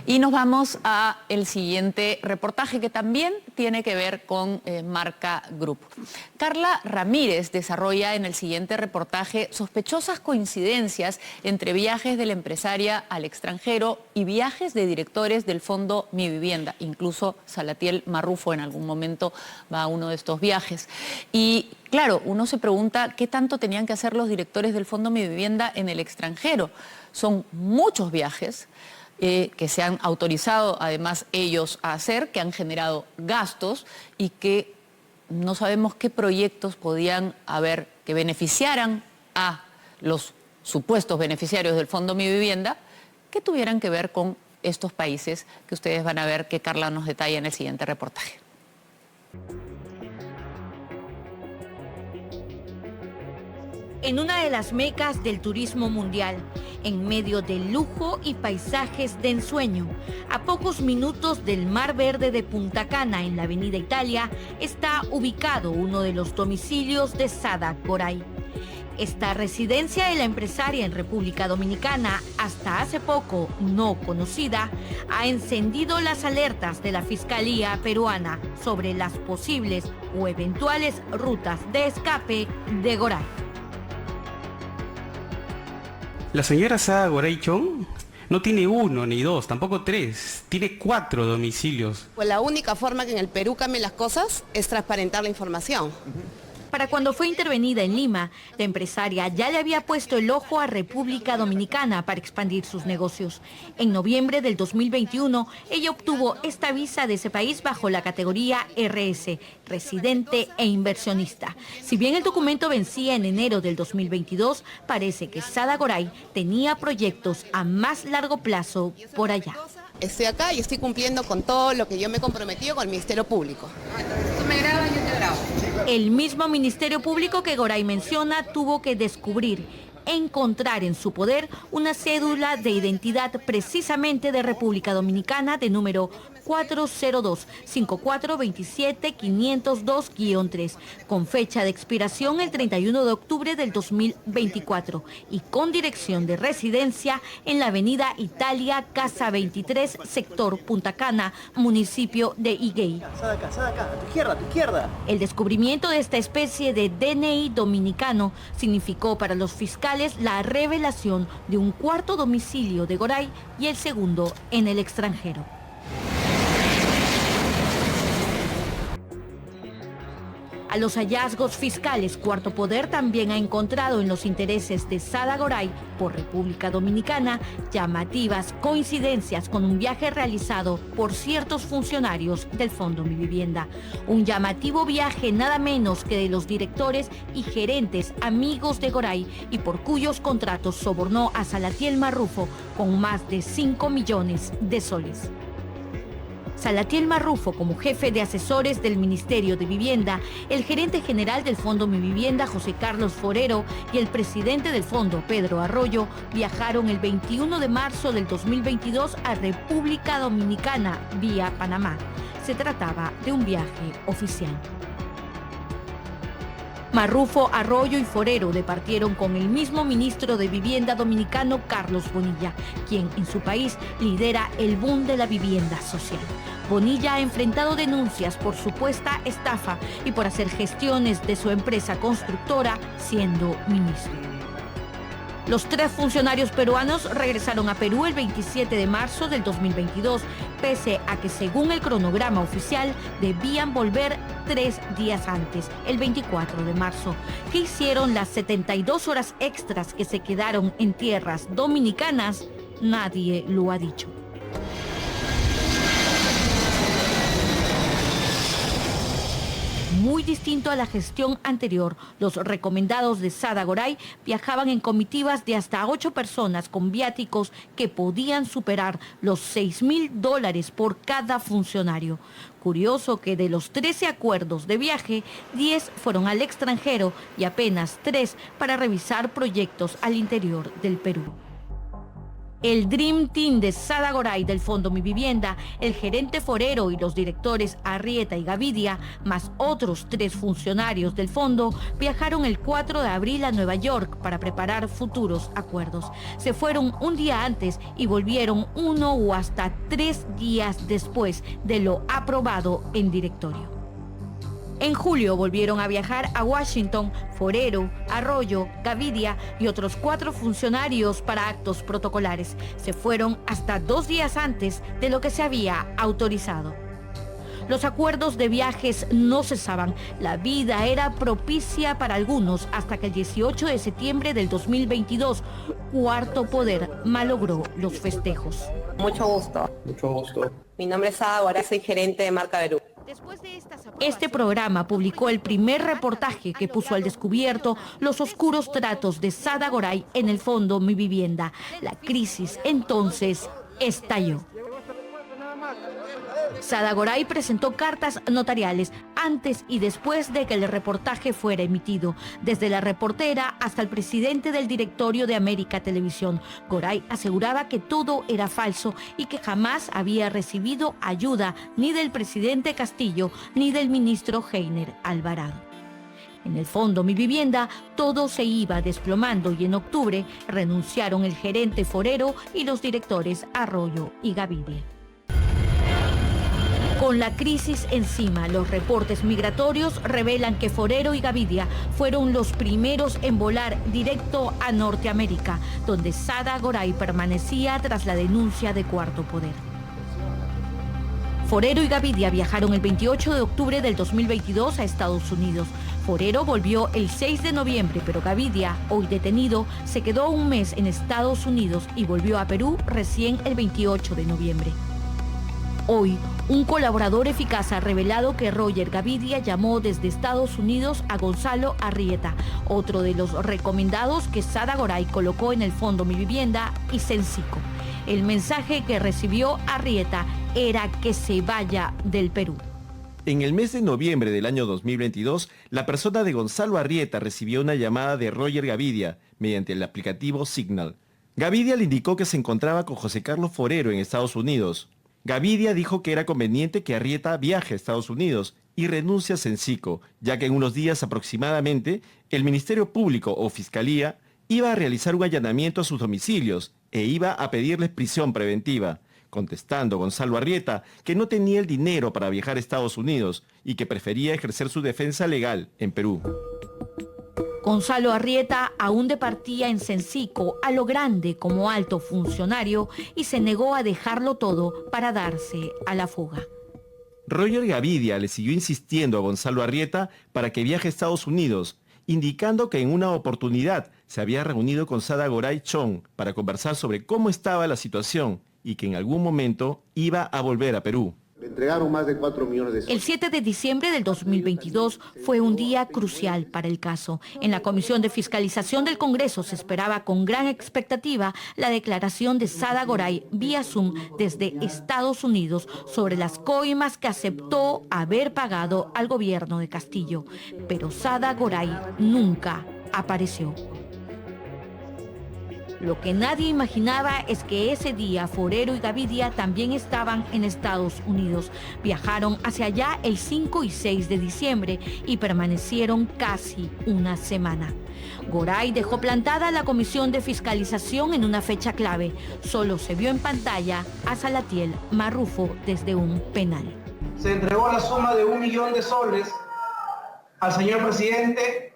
Y nos vamos a el siguiente reportaje que también tiene que ver con Marca Group. Carla Ramírez desarrolla en el siguiente reportaje sospechosas coincidencias entre viajes de la empresaria al extranjero y viajes de directores del fondo Mi Vivienda. Incluso Salatiel Marrufo en algún momento va a uno de estos viajes. Y claro, uno se pregunta qué tanto tenían que hacer los directores del fondo Mi Vivienda en el extranjero. Son muchos viajes que se han autorizado además ellos a hacer, que han generado gastos y que no sabemos qué proyectos podían haber que beneficiaran a los supuestos beneficiarios del Fondo Mi Vivienda que tuvieran que ver con estos países que ustedes van a ver que Carla nos detalla en el siguiente reportaje. En una de las mecas del turismo mundial, en medio del lujo y paisajes de ensueño, a pocos minutos del Mar Verde de Punta Cana, en la Avenida Italia, está ubicado uno de los domicilios de Sada Goray. Esta residencia de la empresaria en República Dominicana, hasta hace poco no conocida, ha encendido las alertas de la Fiscalía peruana sobre las posibles o eventuales rutas de escape de Goray. La señora Sada Goray Chong no tiene uno ni dos, tampoco tres, tiene 4 domicilios. Pues la única forma que en el Perú cambien las cosas es transparentar la información. Para cuando fue intervenida en Lima, la empresaria ya le había puesto el ojo a República Dominicana para expandir sus negocios. En noviembre del 2021, ella obtuvo esta visa de ese país bajo la categoría RS, residente e inversionista. Si bien el documento vencía en enero del 2022, parece que Sada Goray tenía proyectos a más largo plazo por allá. Estoy acá y estoy cumpliendo con todo lo que yo me he comprometido con el Ministerio Público. Tú me grabas, yo te grabo. El mismo Ministerio Público que Goray menciona tuvo que descubrir, encontrar en su poder una cédula de identidad precisamente de República Dominicana de número 402-5427-502-3, con fecha de expiración el 31 de octubre del 2024 y con dirección de residencia en la Avenida Italia, Casa 23, sector Punta Cana, municipio de Higuey. A tu izquierda. El descubrimiento de esta especie de DNI dominicano significó para los fiscales la revelación de un cuarto domicilio de Goray y el segundo en el extranjero. A los hallazgos fiscales, Cuarto Poder también ha encontrado en los intereses de Sada Goray por República Dominicana llamativas coincidencias con un viaje realizado por ciertos funcionarios del Fondo Mi Vivienda. Un llamativo viaje nada menos que de los directores y gerentes amigos de Goray y por cuyos contratos sobornó a Salatiel Marrufo con más de 5 millones de soles. Salatiel Marrufo, como jefe de asesores del Ministerio de Vivienda, el gerente general del Fondo Mi Vivienda, José Carlos Forero, y el presidente del fondo, Pedro Arroyo, viajaron el 21 de marzo del 2022 a República Dominicana vía Panamá. Se trataba de un viaje oficial. Marrufo, Arroyo y Forero departieron con el mismo ministro de Vivienda dominicano, Carlos Bonilla, quien en su país lidera el boom de la vivienda social. Bonilla ha enfrentado denuncias por supuesta estafa y por hacer gestiones de su empresa constructora siendo ministro. Los 3 funcionarios peruanos regresaron a Perú el 27 de marzo del 2022, pese a que según el cronograma oficial debían volver 3 días antes, el 24 de marzo. ¿Qué hicieron las 72 horas extras que se quedaron en tierras dominicanas? Nadie lo ha dicho. Muy distinto a la gestión anterior, los recomendados de Sada Goray viajaban en comitivas de hasta 8 personas con viáticos que podían superar los $6,000 por cada funcionario. Curioso que de los 13 acuerdos de viaje, 10 fueron al extranjero y apenas 3 para revisar proyectos al interior del Perú. El Dream Team de Sada Goray del Fondo Mi Vivienda, el gerente Forero y los directores Arrieta y Gavidia, más otros 3 funcionarios del fondo, viajaron el 4 de abril a Nueva York para preparar futuros acuerdos. Se fueron un día antes y volvieron 1 o hasta 3 días después de lo aprobado en directorio. En julio volvieron a viajar a Washington Forero, Arroyo, Gavidia y otros 4 funcionarios para actos protocolares. Se fueron hasta 2 días antes de lo que se había autorizado. Los acuerdos de viajes no cesaban. La vida era propicia para algunos hasta que el 18 de septiembre del 2022, Cuarto Poder malogró los festejos. Mucho gusto. Mucho gusto. Mi nombre es Sada Goray, soy gerente de Marca Perú. Este programa publicó el primer reportaje que puso al descubierto los oscuros tratos de Sada Goray en el Fondo Mi Vivienda. La crisis entonces estalló. Sada Goray presentó cartas notariales antes y después de que el reportaje fuera emitido. Desde la reportera hasta el presidente del directorio de América Televisión, Goray aseguraba que todo era falso y que jamás había recibido ayuda ni del presidente Castillo ni del ministro Heiner Alvarado. En el Fondo Mi Vivienda todo se iba desplomando y en octubre renunciaron el gerente Forero y los directores Arroyo y Gavidia. Con la crisis encima, los reportes migratorios revelan que Forero y Gavidia fueron los primeros en volar directo a Norteamérica, donde Sada Goray permanecía tras la denuncia de Cuarto Poder. Forero y Gavidia viajaron el 28 de octubre del 2022 a Estados Unidos. Forero volvió el 6 de noviembre, pero Gavidia, hoy detenido, se quedó un mes en Estados Unidos y volvió a Perú recién el 28 de noviembre. Hoy, un colaborador eficaz ha revelado que Roger Gavidia llamó desde Estados Unidos a Gonzalo Arrieta, otro de los recomendados que Sada Goray colocó en el Fondo Mi Vivienda y Cencico. El mensaje que recibió Arrieta era que se vaya del Perú. En el mes de noviembre del año 2022, la persona de Gonzalo Arrieta recibió una llamada de Roger Gavidia mediante el aplicativo Signal. Gavidia le indicó que se encontraba con José Carlos Forero en Estados Unidos. Gavidia dijo que era conveniente que Arrieta viaje a Estados Unidos y renuncie a Cencico, ya que en unos días aproximadamente el Ministerio Público o Fiscalía iba a realizar un allanamiento a sus domicilios e iba a pedirles prisión preventiva, contestando Gonzalo Arrieta que no tenía el dinero para viajar a Estados Unidos y que prefería ejercer su defensa legal en Perú. Gonzalo Arrieta aún departía en Cencico a lo grande como alto funcionario y se negó a dejarlo todo para darse a la fuga. Roger Gavidia le siguió insistiendo a Gonzalo Arrieta para que viaje a Estados Unidos, indicando que en una oportunidad se había reunido con Sada Goray Chong para conversar sobre cómo estaba la situación y que en algún momento iba a volver a Perú. Le entregaron más de 4 millones de soles. El 7 de diciembre del 2022 fue un día crucial para el caso. En la Comisión de Fiscalización del Congreso se esperaba con gran expectativa la declaración de Sada Goray vía Zoom desde Estados Unidos sobre las coimas que aceptó haber pagado al gobierno de Castillo. Pero Sada Goray nunca apareció. Lo que nadie imaginaba es que ese día Forero y Gavidia también estaban en Estados Unidos. Viajaron hacia allá el 5 y 6 de diciembre y permanecieron casi una semana. Goray dejó plantada la Comisión de Fiscalización en una fecha clave. Solo se vio en pantalla a Salatiel Marrufo desde un penal. Se entregó la suma de 1 millón de soles al señor presidente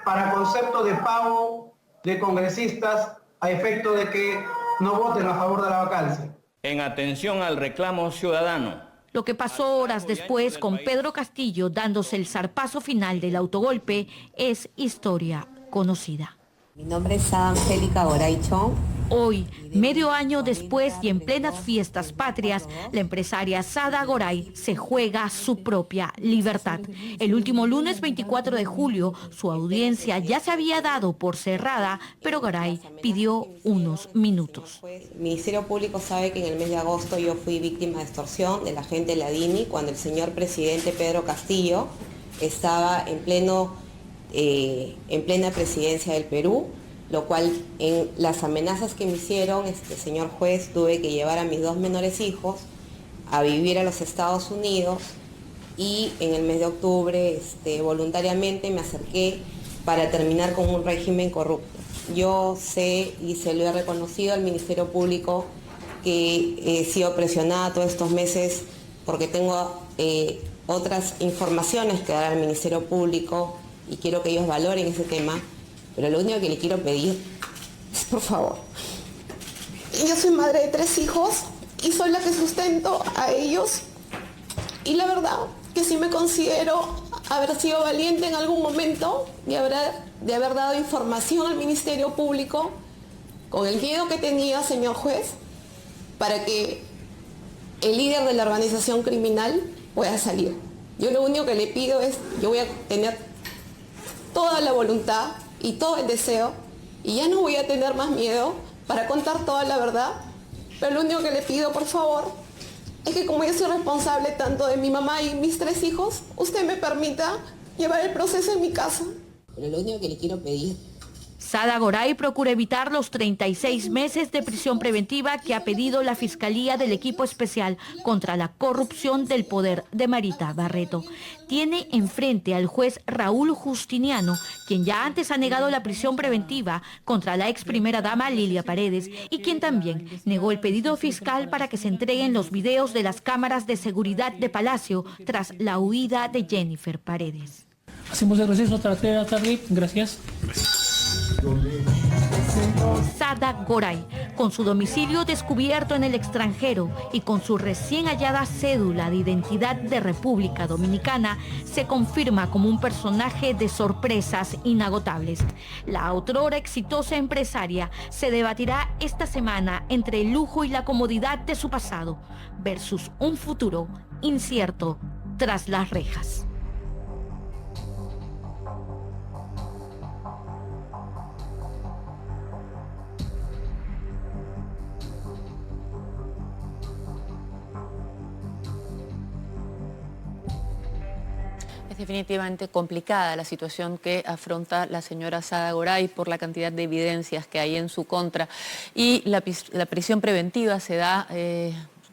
para concepto de pago de congresistas a efecto de que no voten a favor de la vacancia. En atención al reclamo ciudadano. Lo que pasó horas después con Pedro Castillo dándose el zarpazo final del autogolpe es historia conocida. Mi nombre es Sada Angélica Goray Chong. Hoy, medio año después y en plenas fiestas patrias, la empresaria Sada Goray se juega su propia libertad. El último lunes 24 de julio, su audiencia ya se había dado por cerrada, pero Goray pidió unos minutos. El Ministerio Público sabe que en el mes de agosto yo fui víctima de extorsión del agente Ladini cuando el señor presidente Pedro Castillo estaba en plena presidencia del Perú. lo cual en las amenazas que me hicieron, señor juez, tuve que llevar a mis 2 menores hijos a vivir a los Estados Unidos y en el mes de octubre voluntariamente me acerqué para terminar con un régimen corrupto. Yo sé y se lo he reconocido al Ministerio Público que he sido presionada todos estos meses porque tengo otras informaciones que dar al Ministerio Público y quiero que ellos valoren ese tema, pero lo único que le quiero pedir es, por favor, yo soy madre de 3 hijos y soy la que sustento a ellos y la verdad que sí me considero haber sido valiente en algún momento de haber dado información al Ministerio Público con el miedo que tenía, señor juez, para que el líder de la organización criminal pueda salir. Yo lo único que le pido es, yo voy a tener toda la voluntad y todo el deseo y ya no voy a tener más miedo para contar toda la verdad, pero lo único que le pido, por favor, es que como yo soy responsable tanto de mi mamá y mis 3 hijos, usted me permita llevar el proceso en mi casa. Pero lo único que le quiero pedir. Sada Goray procura evitar los 36 meses de prisión preventiva que ha pedido la Fiscalía del Equipo Especial contra la Corrupción del Poder de Marita Barreto. Tiene enfrente al juez Raúl Justiniano, quien ya antes ha negado la prisión preventiva contra la ex primera dama Lilia Paredes y quien también negó el pedido fiscal para que se entreguen los videos de las cámaras de seguridad de Palacio tras la huida de Jennifer Paredes. Hacemos el receso, tarde. Gracias. Sada Goray, con su domicilio descubierto en el extranjero y con su recién hallada cédula de identidad de República Dominicana, se confirma como un personaje de sorpresas inagotables. La otrora exitosa empresaria se debatirá esta semana entre el lujo y la comodidad de su pasado versus un futuro incierto tras las rejas. Es definitivamente complicada la situación que afronta la señora Sada Goray por la cantidad de evidencias que hay en su contra y la prisión preventiva se da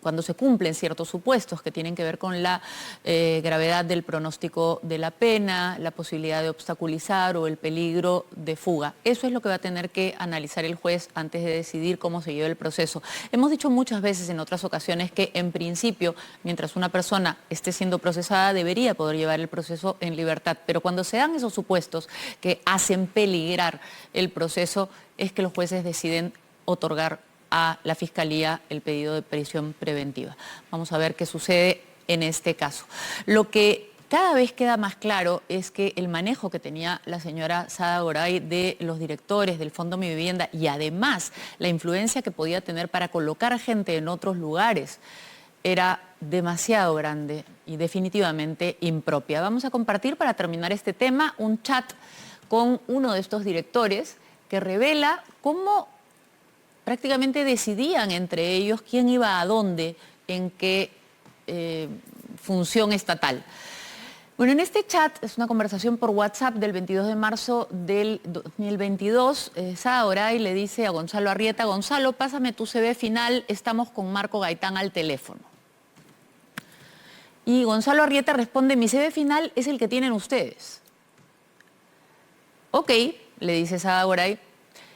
cuando se cumplen ciertos supuestos que tienen que ver con la gravedad del pronóstico de la pena, la posibilidad de obstaculizar o el peligro de fuga. Eso es lo que va a tener que analizar el juez antes de decidir cómo se lleva el proceso. Hemos dicho muchas veces en otras ocasiones que en principio, mientras una persona esté siendo procesada, debería poder llevar el proceso en libertad, pero cuando se dan esos supuestos que hacen peligrar el proceso, es que los jueces deciden otorgar a la Fiscalía el pedido de prisión preventiva. Vamos a ver qué sucede en este caso. Lo que cada vez queda más claro es que el manejo que tenía la señora Sada Goray de los directores del Fondo Mi Vivienda y además la influencia que podía tener para colocar gente en otros lugares era demasiado grande y definitivamente impropia. Vamos a compartir para terminar este tema un chat con uno de estos directores que revela cómo prácticamente decidían entre ellos quién iba a dónde, en qué función estatal. Bueno, en este chat, es una conversación por WhatsApp del 22 de marzo del 2022, Sada Goray le dice a Gonzalo Arrieta: Gonzalo, pásame tu CV final, estamos con Marco Gaitán al teléfono. Y Gonzalo Arrieta responde: mi CV final es el que tienen ustedes. Ok, le dice Sada Goray.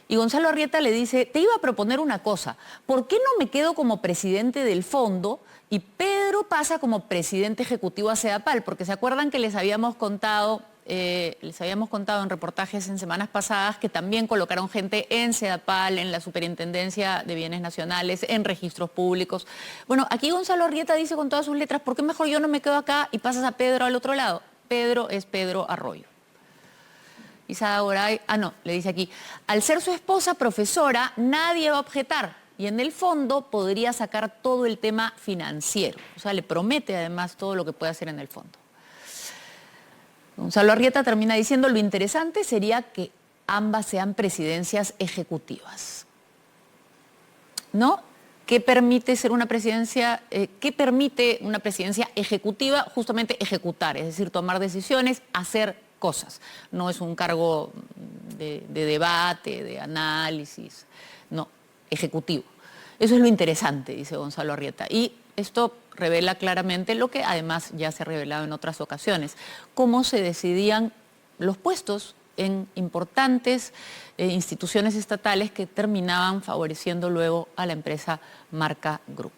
Y Gonzalo Arrieta le dice: te iba a proponer una cosa, ¿por qué no me quedo como presidente del fondo y Pedro pasa como presidente ejecutivo a Sedapal? Porque se acuerdan que les habíamos contado en reportajes en semanas pasadas que también colocaron gente en Sedapal, en la Superintendencia de Bienes Nacionales, en registros públicos. Bueno, aquí Gonzalo Arrieta dice con todas sus letras: ¿por qué mejor yo no me quedo acá y pasas a Pedro al otro lado? Pedro es Pedro Arroyo. Y Sada Goray, le dice aquí: al ser su esposa profesora, nadie va a objetar. Y en el fondo podría sacar todo el tema financiero. O sea, le promete además todo lo que puede hacer en el fondo. Gonzalo Arrieta termina diciendo: lo interesante sería que ambas sean presidencias ejecutivas. ¿No? ¿Qué permite ser una presidencia, qué permite una presidencia ejecutiva? Justamente ejecutar, es decir, tomar decisiones, hacer cosas. No es un cargo de debate, de análisis, no, ejecutivo. Eso es lo interesante, dice Gonzalo Arrieta. Y esto revela claramente lo que además ya se ha revelado en otras ocasiones, cómo se decidían los puestos en importantes instituciones estatales que terminaban favoreciendo luego a la empresa Marca Group.